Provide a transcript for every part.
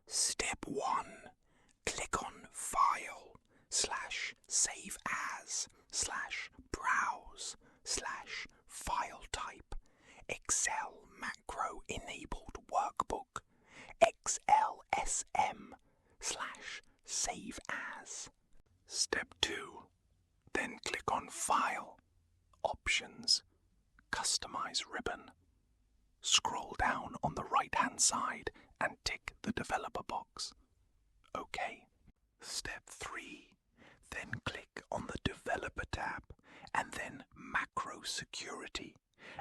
Step 1. Click on File /Save As /Browse /File Type Excel Macro Enabled Workbook XLSM /Save As. Step 2. Then click on File, Options, Customize Ribbon. Scroll down on the right-hand side and tick the developer box. OK. Step 3. Then click on the Developer tab and then Macro Security,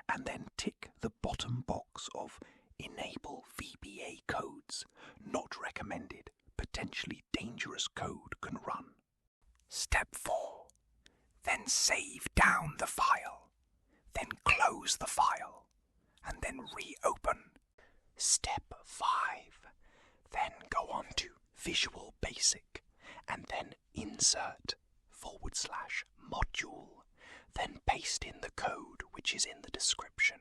and then tick the bottom box of Enable VBA codes. Not recommended. Potentially dangerous code can run. Step 4. Then save down the file. Then close the file. And then reopen. Step 5. Then go on to Visual Basic. And then Insert /Module. Then paste in the code which is in the description.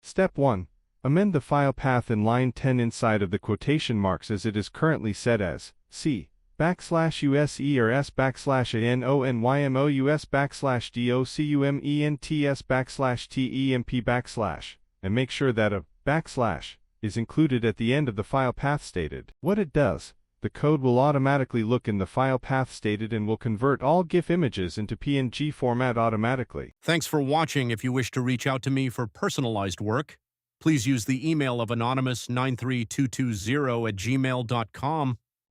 Step 1. Amend the file path in line 10 inside of the quotation marks as it is currently set as C /USE or S /ANONYMOUS /DOCUMENTS /TEMP and make sure that a / is included at the end of the file path stated. What it does, the code will automatically look in the file path stated and will convert all GIF images into PNG format automatically. Thanks for watching. If you wish to reach out to me for personalized work, please use the email of anonymous93220@gmail.com.